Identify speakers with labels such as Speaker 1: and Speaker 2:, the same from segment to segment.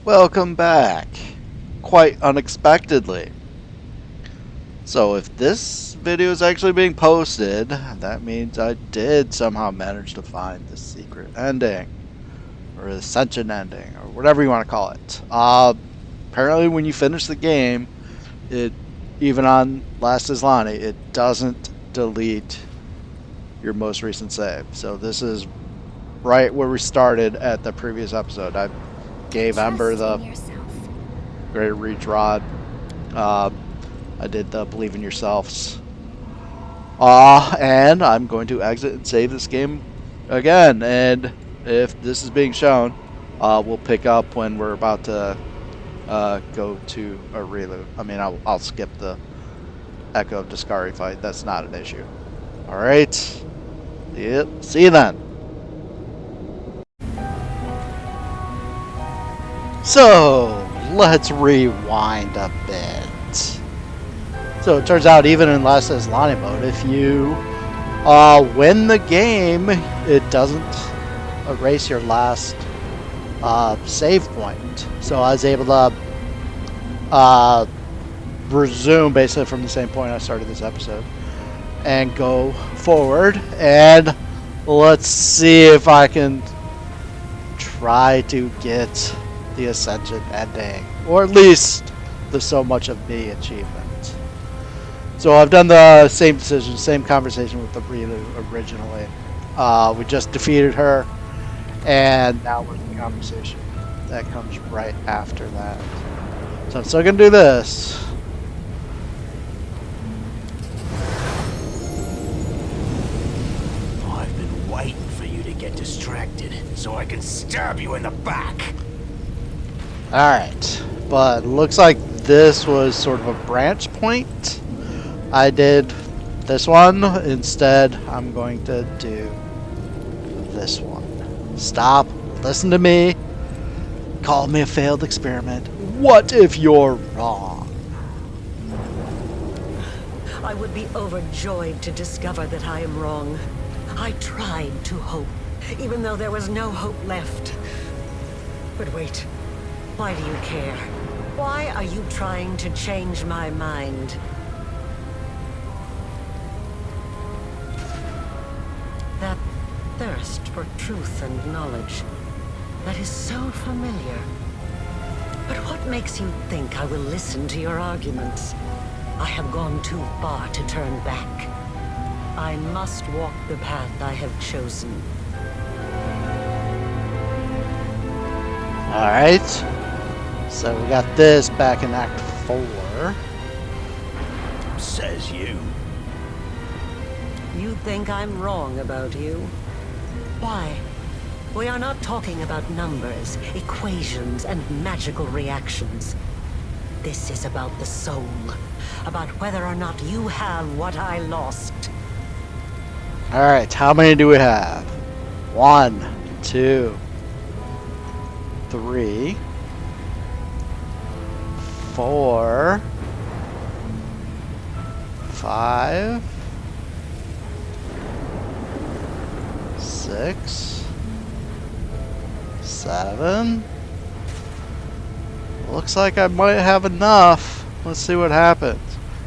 Speaker 1: Welcome back. Quite unexpectedly. So if this video is actually being posted, that means I did somehow manage to find the secret ending. Or Ascension ending, or whatever you want to call it. Apparently when you finish the game, even on Last Islani, it doesn't delete your most recent save. So this is right where we started at the previous episode. I gave Ember the Great Reach Rod. I did the Believe in Yourselves. And I'm going to exit and save this game again. And if this is being shown, we'll pick up when we're about to go to Areelu. I mean, I'll skip the Echo of Deskari fight. That's not an issue. Alright. Yep. See you then. So, let's rewind a bit. So it turns out even in Last Islani mode, if you win the game, it doesn't erase your last save point. So I was able to resume basically from the same point I started this episode and go forward, and let's see if I can try to get the Ascension ending, or at least the So Much of Me achievement. So I've done the same decision, same conversation with the Areelu originally. We just defeated her, and now we're in the conversation that comes right after that. So I'm still gonna do this.
Speaker 2: I've been waiting for you to get distracted so I can stab you in the back.
Speaker 1: Alright, but looks like this was sort of a branch point. I did this one. Instead, I'm going to do this one. Stop, listen to me, call me a failed experiment. What if you're wrong?
Speaker 3: I would be overjoyed to discover that I am wrong. I tried to hope, even though there was no hope left. But wait, why do you care? Why are you trying to change my mind? That thirst for truth and knowledge, that is so familiar. But what makes you think I will listen to your arguments? I have gone too far to turn back. I must walk the path I have chosen.
Speaker 1: Alright, so we got this back in Act 4.
Speaker 2: Says you.
Speaker 3: You think I'm wrong about you? Why? We are not talking about numbers, equations, and magical reactions. This is about the soul, about whether or not you have what I lost.
Speaker 1: Alright, how many do we have? 1, 2, 3, 4, 5, 6, 7. Looks like I might have enough. Let's see what happens.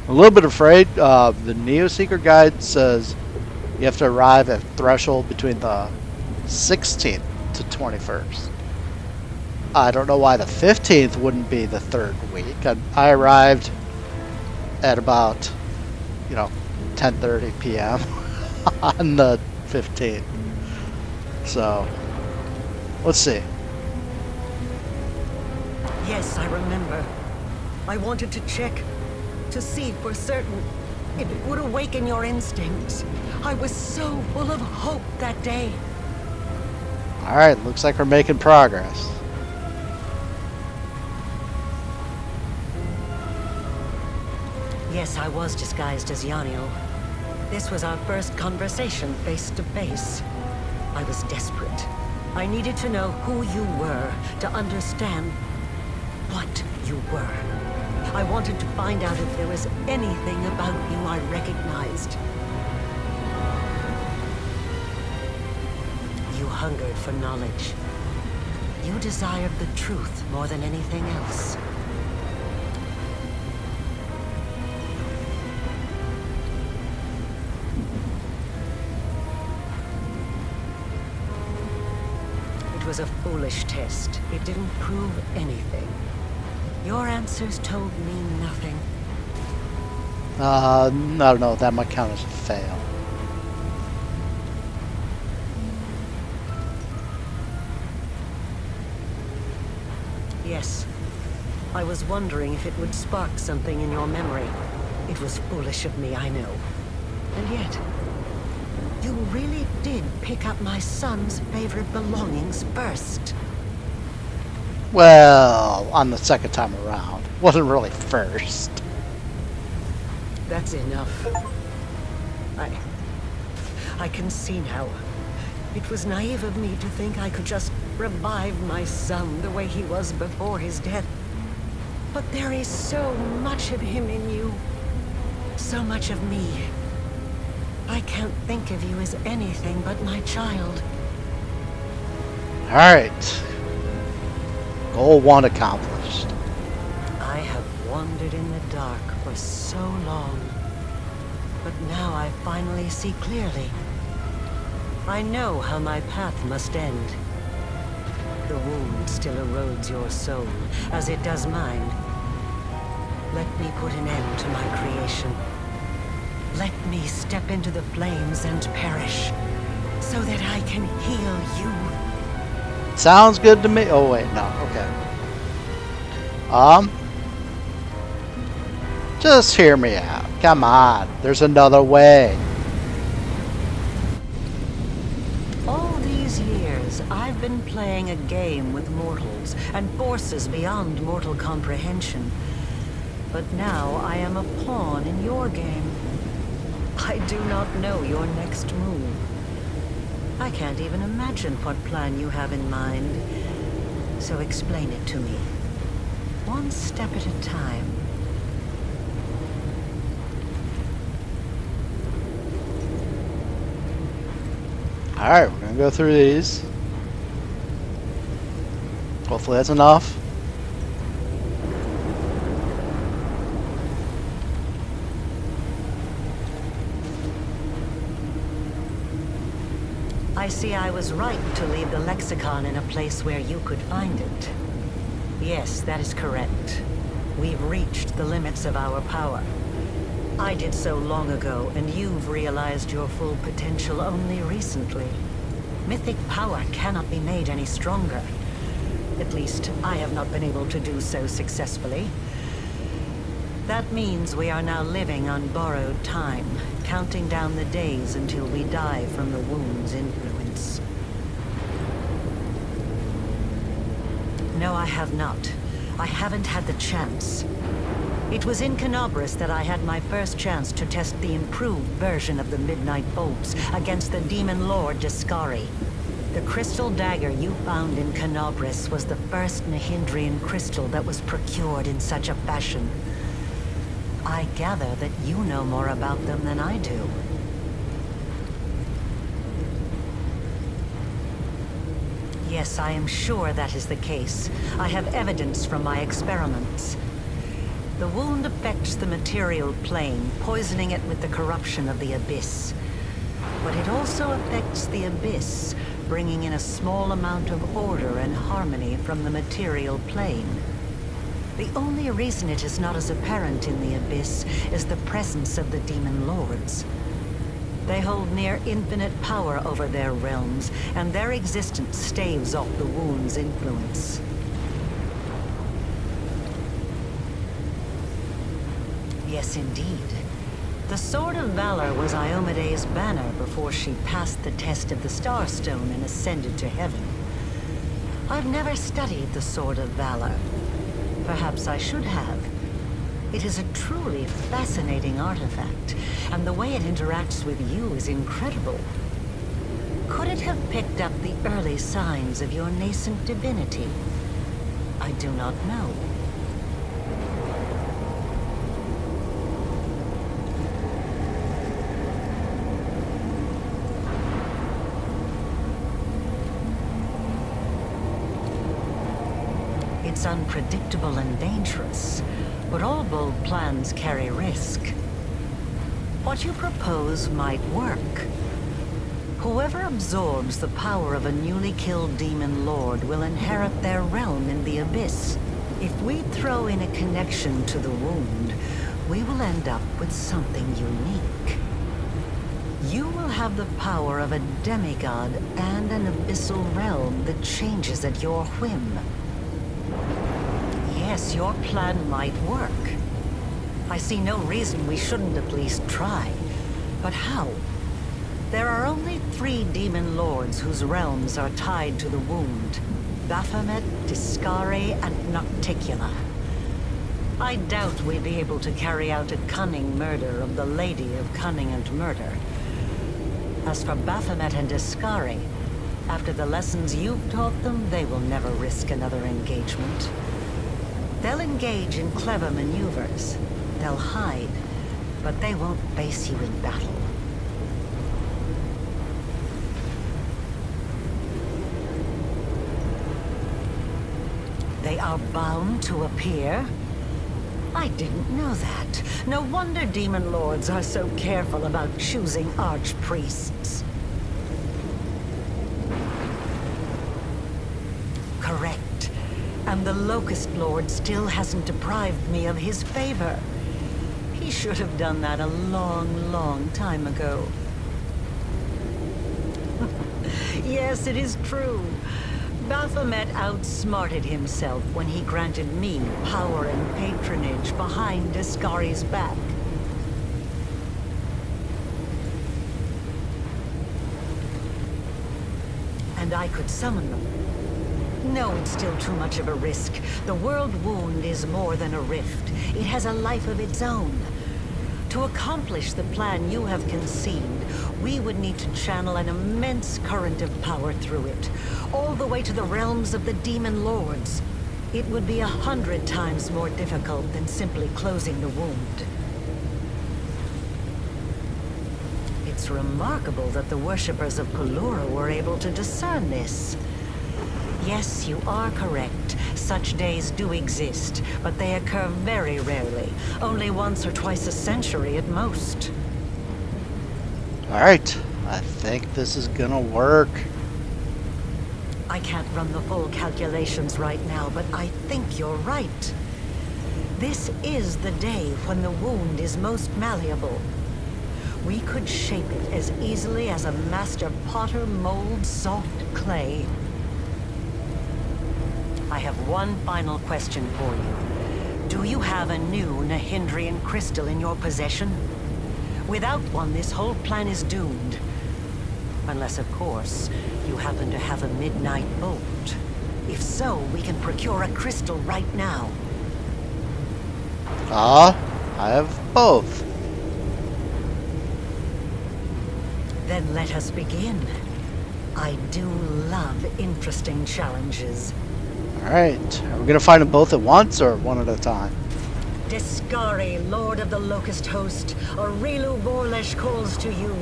Speaker 1: I'm a little bit afraid. The Neo Seeker guide says you have to arrive at threshold between the 16th to 21st. I don't know why the 15th wouldn't be the third week. I arrived at about, 10:30 p.m. on the 15th. So, let's see.
Speaker 3: Yes, I remember. I wanted to check, to see for certain it would awaken your instincts. I was so full of hope that day.
Speaker 1: Alright, looks like we're making progress.
Speaker 3: Yes, I was disguised as Yanio. This was our first conversation face to face. I was desperate. I needed to know who you were, to understand what you were. I wanted to find out if there was anything about you I recognized. You hungered for knowledge. You desired the truth more than anything else. It was a foolish test. It didn't prove anything. Your answers told me nothing.
Speaker 1: I don't know. That might count as a fail.
Speaker 3: Yes. I was wondering if it would spark something in your memory. It was foolish of me, I know. And yet, you really did pick up my son's favorite belongings first.
Speaker 1: Well, on the second time around. Wasn't really first.
Speaker 3: That's enough. I can see now. It was naive of me to think I could just revive my son the way he was before his death. But there is so much of him in you. So much of me. I can't think of you as anything but my child.
Speaker 1: Alright. Goal 1 accomplished.
Speaker 3: I have wandered in the dark for so long. But now I finally see clearly. I know how my path must end. The wound still erodes your soul, as it does mine. Let me put an end to my creation. Let me step into the flames and perish, so that I can heal you.
Speaker 1: Sounds good to me. Oh, wait, no. Okay. Just hear me out. Come on. There's another way.
Speaker 3: All these years, I've been playing a game with mortals and forces beyond mortal comprehension. But now I am a pawn in your game. I do not know your next move. I can't even imagine what plan you have in mind. So explain it to me. One step at a time.
Speaker 1: Alright, we're gonna go through these. Hopefully that's enough.
Speaker 3: I see I was right to leave the lexicon in a place where you could find it. Yes, that is correct. We've reached the limits of our power. I did so long ago, and you've realized your full potential only recently. Mythic power cannot be made any stronger. At least, I have not been able to do so successfully. That means we are now living on borrowed time, counting down the days until we die from the wound's influence. No, I have not. I haven't had the chance. It was in Canobris that I had my first chance to test the improved version of the Midnight Bolts against the Demon Lord Deskari. The crystal dagger you found in Canobris was the first Nahyndrian crystal that was procured in such a fashion. I gather that you know more about them than I do. Yes, I am sure that is the case. I have evidence from my experiments. The wound affects the material plane, poisoning it with the corruption of the Abyss. But it also affects the Abyss, bringing in a small amount of order and harmony from the material plane. The only reason it is not as apparent in the Abyss is the presence of the Demon Lords. They hold near infinite power over their realms, and their existence staves off the wound's influence. Yes, indeed. The Sword of Valor was Iomede's banner before she passed the test of the Starstone and ascended to heaven. I've never studied the Sword of Valor. Perhaps I should have. It is a truly fascinating artifact, and the way it interacts with you is incredible. Could it have picked up the early signs of your nascent divinity? I do not know. It's unpredictable and dangerous, but all bold plans carry risk. What you propose might work. Whoever absorbs the power of a newly killed demon lord will inherit their realm in the Abyss. If we throw in a connection to the wound, we will end up with something unique. You will have the power of a demigod and an abyssal realm that changes at your whim. Yes, your plan might work. I see no reason we shouldn't at least try. But how? There are only 3 demon lords whose realms are tied to the wound. Baphomet, Deskari, and Nocticula. I doubt we'd be able to carry out a cunning murder of the Lady of Cunning and Murder. As for Baphomet and Deskari, after the lessons you've taught them, they will never risk another engagement. They'll engage in clever maneuvers. They'll hide, but they won't face you in battle. They are bound to appear? I didn't know that. No wonder demon lords are so careful about choosing archpriests. Correct. And the Locust Lord still hasn't deprived me of his favor. He should have done that a long, long time ago. Yes, it is true. Baphomet outsmarted himself when he granted me power and patronage behind Deskari's back. And I could summon them. No, it's still too much of a risk. The world wound is more than a rift. It has a life of its own. To accomplish the plan you have conceived, we would need to channel an immense current of power through it, all the way to the realms of the demon lords. It would be 100 times more difficult than simply closing the wound. It's remarkable that the worshippers of Pelura were able to discern this. Yes, you are correct. Such days do exist, but they occur very rarely. Only once or twice a century at most.
Speaker 1: Alright, I think this is gonna work.
Speaker 3: I can't run the full calculations right now, but I think you're right. This is the day when the wound is most malleable. We could shape it as easily as a master potter molds soft clay. I have one final question for you. Do you have a new Nahyndrian crystal in your possession? Without one, this whole plan is doomed. Unless, of course, you happen to have a midnight bolt. If so, we can procure a crystal right now.
Speaker 1: I have both.
Speaker 3: Then let us begin. I do love interesting challenges.
Speaker 1: Alright, are we gonna find them both at once or one at a time?
Speaker 3: Deskari, Lord of the Locust Host, Areelu Vorlesh calls to you,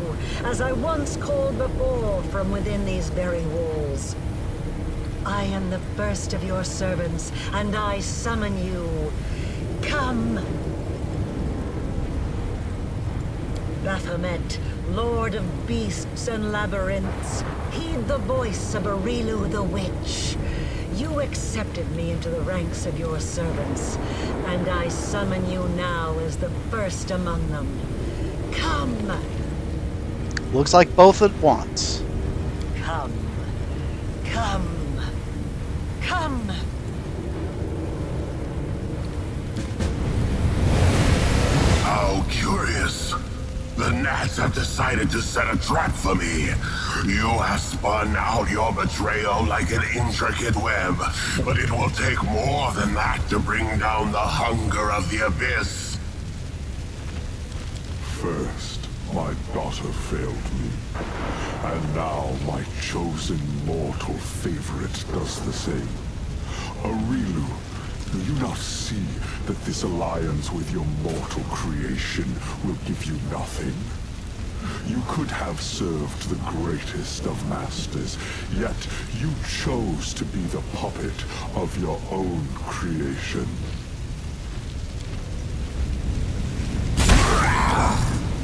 Speaker 3: as I once called before from within these very walls. I am the first of your servants, and I summon you. Come! Baphomet, Lord of Beasts and Labyrinths, heed the voice of Areelu the Witch. You accepted me into the ranks of your servants, and I summon you now as the first among them. Come!
Speaker 1: Looks like both at once.
Speaker 3: Come. Come. Come!
Speaker 4: How curious. The gnats have decided to set a trap for me. You have spun out your betrayal like an intricate web, but it will take more than that to bring down the hunger of the Abyss.
Speaker 5: First, my daughter failed me, and now my chosen mortal favorite does the same. Areelu, do you not see that this alliance with your mortal creation will give you nothing? You could have served the greatest of masters, yet you chose to be the puppet of your own creation.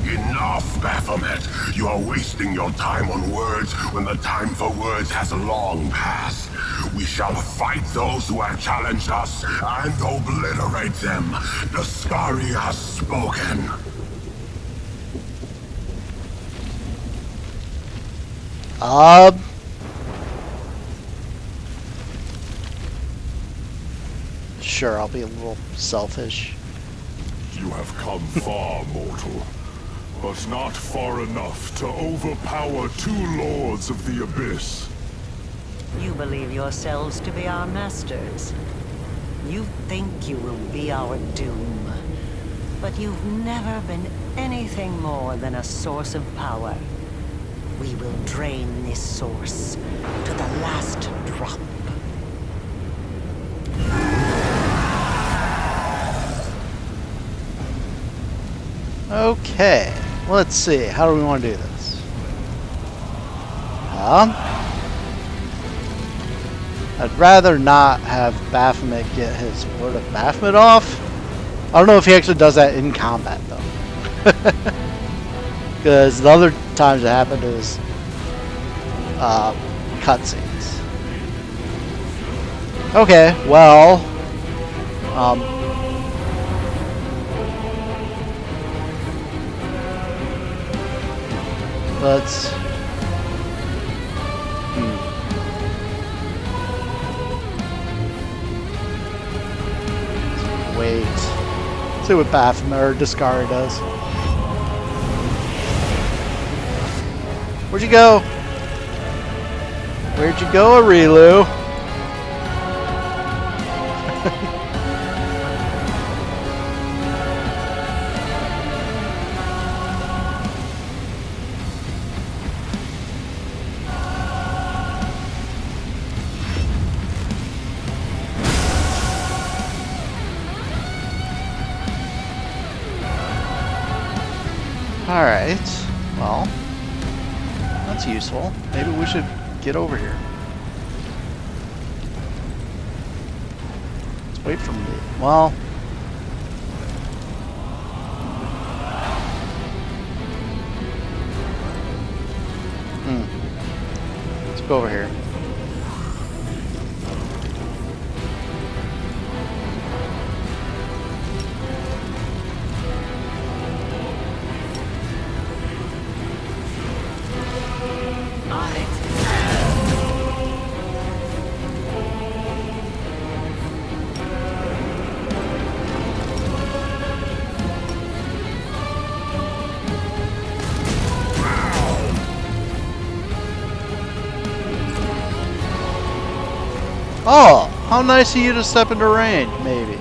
Speaker 4: Enough, Baphomet! You are wasting your time on words when the time for words has long passed. We shall fight those who have challenged us and obliterate them. Deskari has spoken.
Speaker 1: Sure, I'll be a little selfish.
Speaker 5: You have come far, mortal, but not far enough to overpower two lords of the Abyss.
Speaker 3: You believe yourselves to be our masters. You think you will be our doom. But you've never been anything more than a source of power. We will drain this source to the last drop.
Speaker 1: Okay, let's see. How do we want to do this? I'd rather not have Baphomet get his Word of Baphomet off. I don't know if he actually does that in combat, though. Because the other times it happened is cutscenes. Okay, well... let's... wait. Let's see what Baphomet or Deskari does. Where'd you go? Where'd you go, Areelu? Alright, well, that's useful. Maybe we should get over here. Let's wait for me. Well... let's go over here. Oh, how nice of you to step into range, maybe.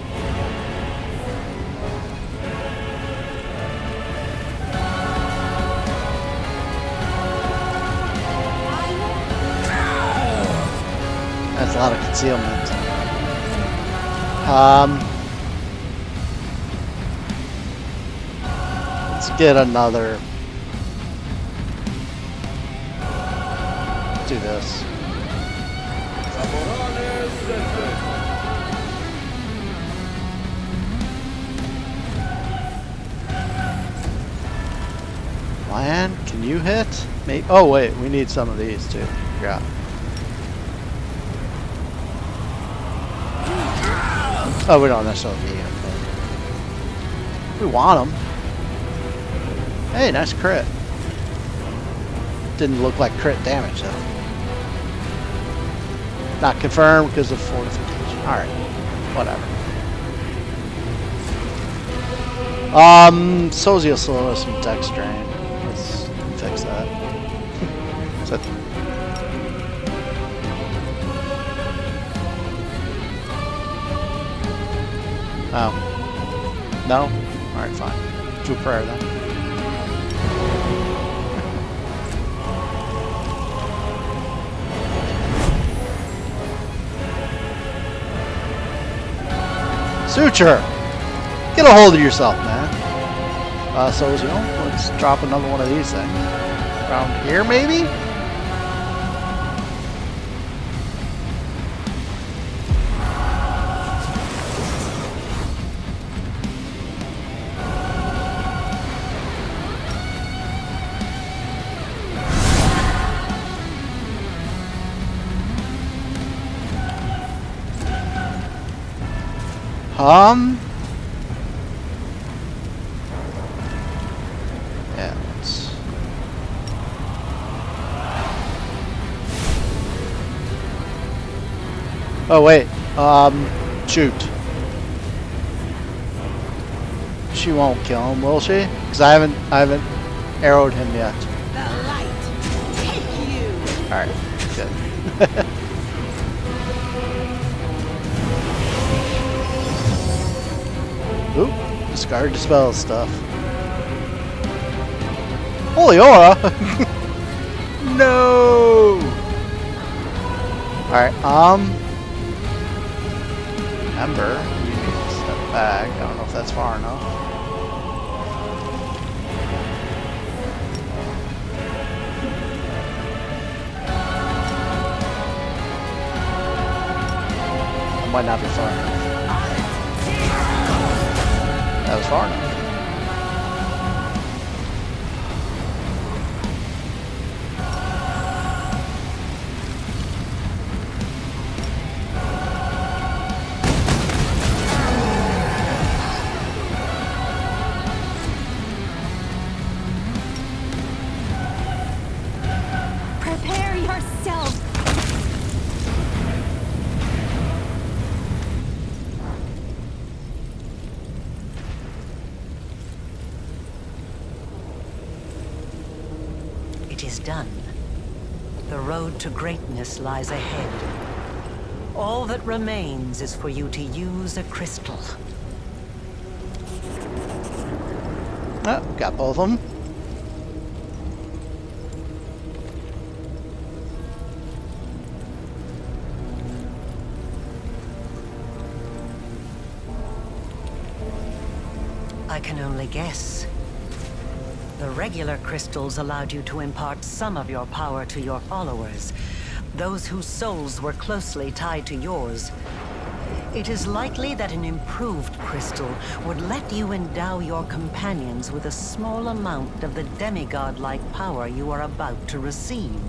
Speaker 1: That's a lot of concealment. Let's get another. Let's do this. Land, can you hit? Maybe. Oh wait, we need some of these too. Yeah. Oh, we don't necessarily need them. We want them. Hey, nice crit. Didn't look like crit damage though. Not confirmed because of fortification. Alright. Whatever. Sozio slow us some dex drain. Let's fix that. So, oh. No? Alright, fine. Do a prayer then. Suture! Get a hold of yourself, man. So, you know, let's drop another one of these things. Around here, maybe? Yeah, let's... Oh, wait. Shoot. She won't kill him, will she? Because I haven't arrowed him yet.
Speaker 6: The light take you.
Speaker 1: Alright, good. Oop, discard dispel stuff. Holy aura! No! Alright, Ember, you can step back. I don't know if that's far enough. That might not be far enough. That was far enough.
Speaker 6: Prepare yourself.
Speaker 3: It is done. The road to greatness lies ahead. All that remains is for you to use a crystal.
Speaker 1: Oh, got both of them.
Speaker 3: I can only guess. The regular crystals allowed you to impart some of your power to your followers, those whose souls were closely tied to yours. It is likely that an improved crystal would let you endow your companions with a small amount of the demigod-like power you are about to receive.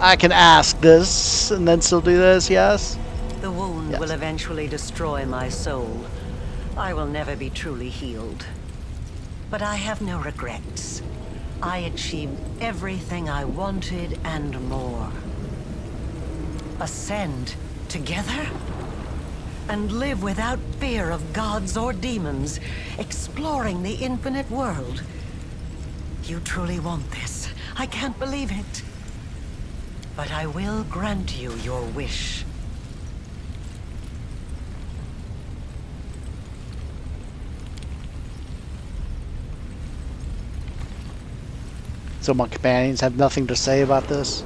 Speaker 1: I can ask this and then still do this, yes?
Speaker 3: The wound
Speaker 1: Yes.
Speaker 3: will eventually destroy my soul. I will never be truly healed. But I have no regrets. I achieved everything I wanted and more. Ascend together? And live without fear of gods or demons, exploring the infinite world. You truly want this. I can't believe it. But I will grant you your wish.
Speaker 1: So my companions have nothing to say about this?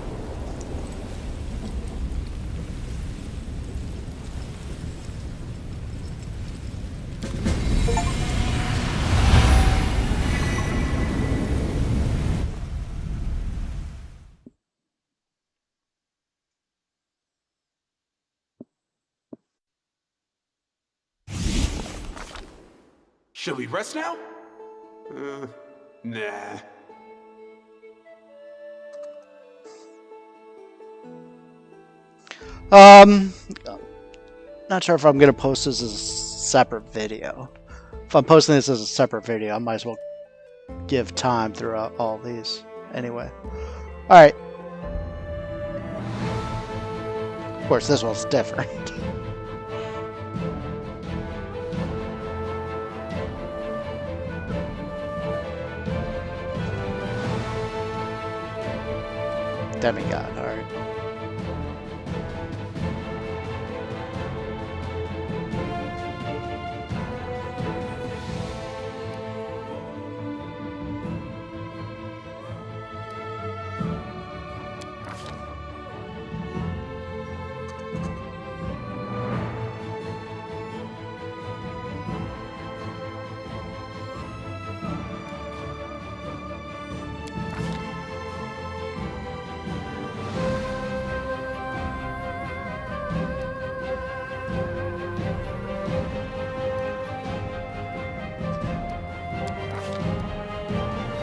Speaker 7: Should we rest now? Nah.
Speaker 1: Not sure if I'm gonna post this as a separate video. If I'm posting this as a separate video, I might as well give time throughout all these. Anyway. Alright. Of course, this one's different. Demigod, alright.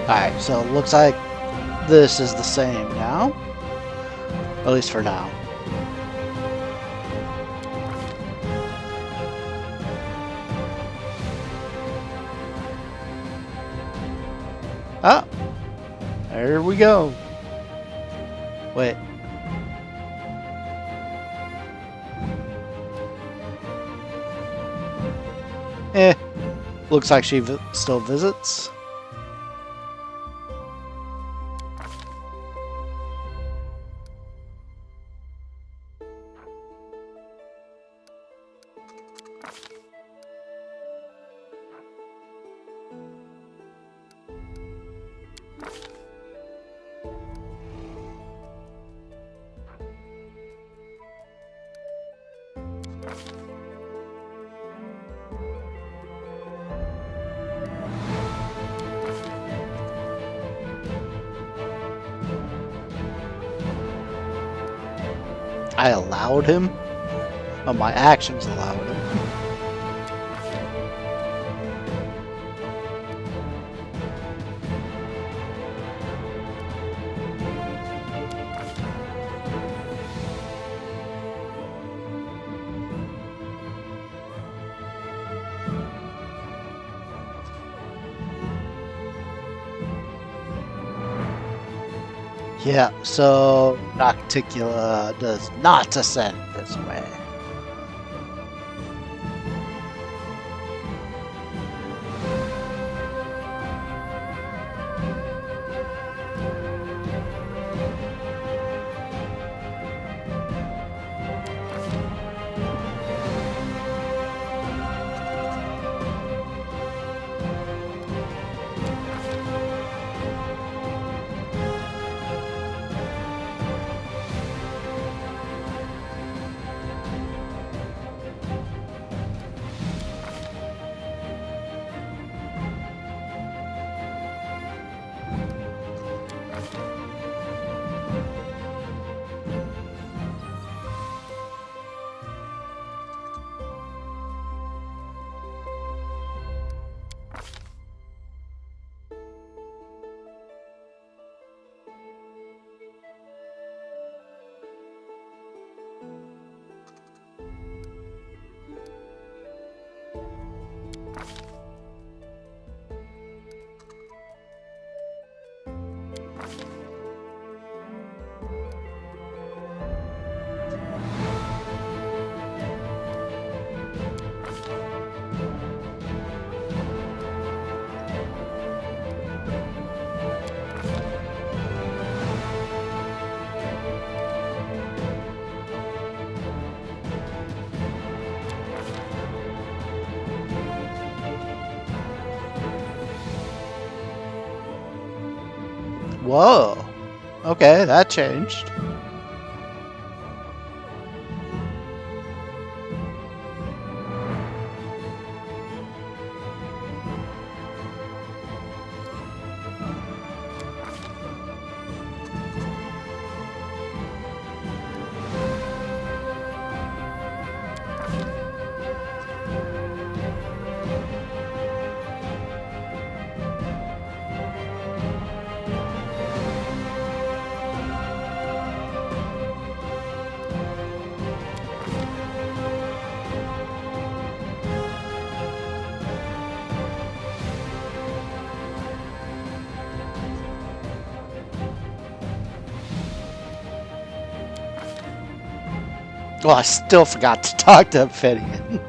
Speaker 1: Alright, so it looks like this is the same now. At least for now. Ah! There we go. Wait. Looks like she still visits. I allowed him? Oh, my actions allowed him. Yeah, so Nocticula does not ascend this way. Whoa. Okay, that changed. Well, I still forgot to talk to Ophidian.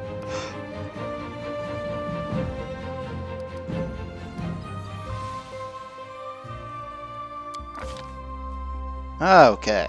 Speaker 1: Okay.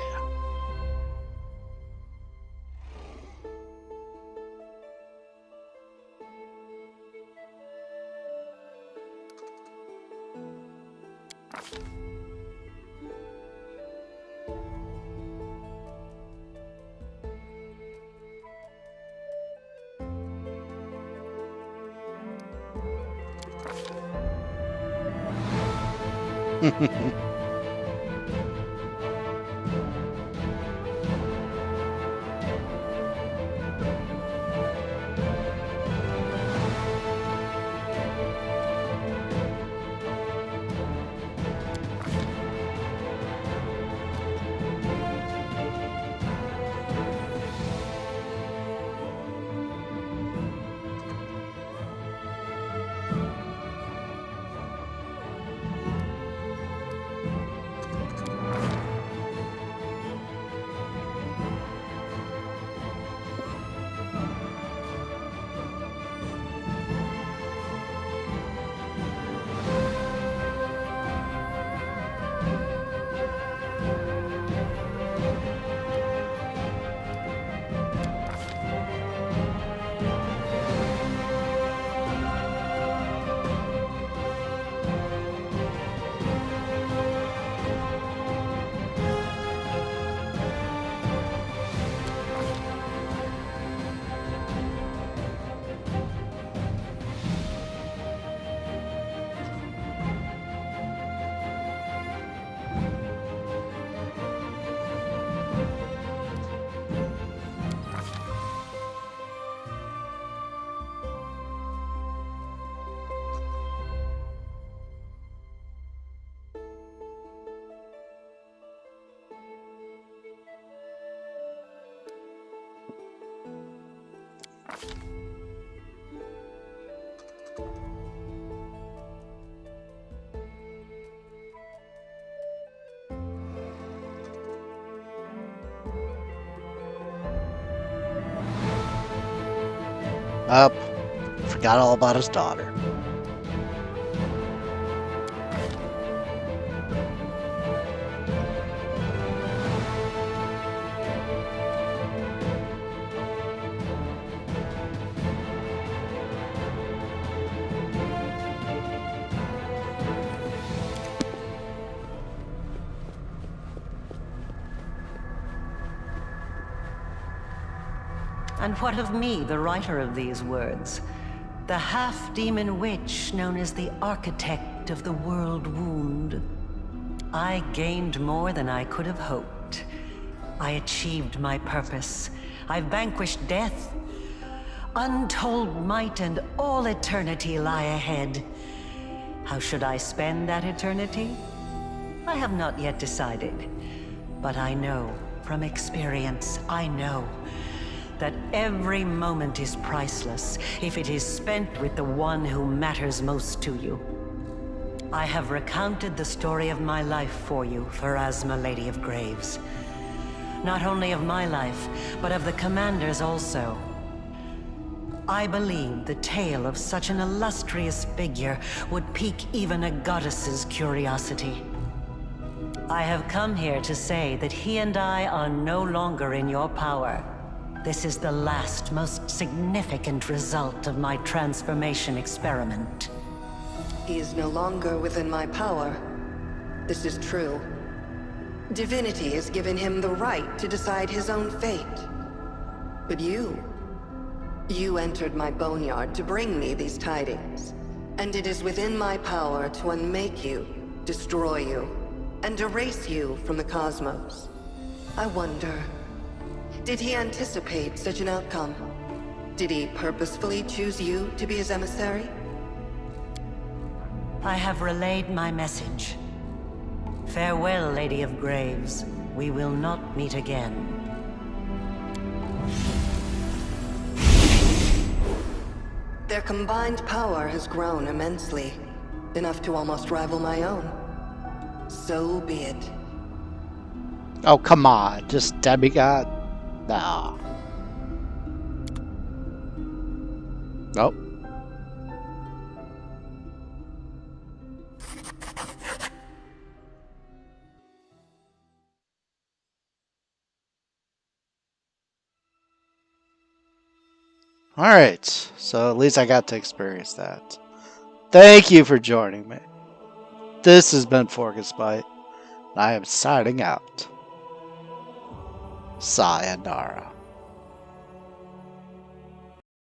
Speaker 1: Up. Forgot all about his daughter.
Speaker 3: And what of me, the writer of these words? The half-demon witch known as the architect of the world wound. I gained more than I could have hoped. I achieved my purpose. I vanquished death. Untold might and all eternity lie ahead. How should I spend that eternity? I have not yet decided. But I know, from experience, I know that every moment is priceless if it is spent with the one who matters most to you. I have recounted the story of my life for you, Pharasma, Lady of Graves. Not only of my life, but of the Commander's also. I believe the tale of such an illustrious figure would pique even a goddess's curiosity. I have come here to say that he and I are no longer in your power. This is the last, most significant result of my transformation experiment.
Speaker 8: He is no longer within my power. This is true. Divinity has given him the right to decide his own fate. But you entered my boneyard to bring me these tidings. And it is within my power to unmake you, destroy you, and erase you from the cosmos. I wonder, did he anticipate such an outcome? Did he purposefully choose you to be his emissary?
Speaker 3: I have relayed my message. Farewell, Lady of Graves. We will not meet again.
Speaker 8: Their combined power has grown immensely, enough to almost rival my own. So be it.
Speaker 1: Oh, come on. Just demigod? Nah. Nope. Alright, so at least I got to experience that. Thank you for joining me. This has been ForkOfSpite, and I am signing out. Sayonara.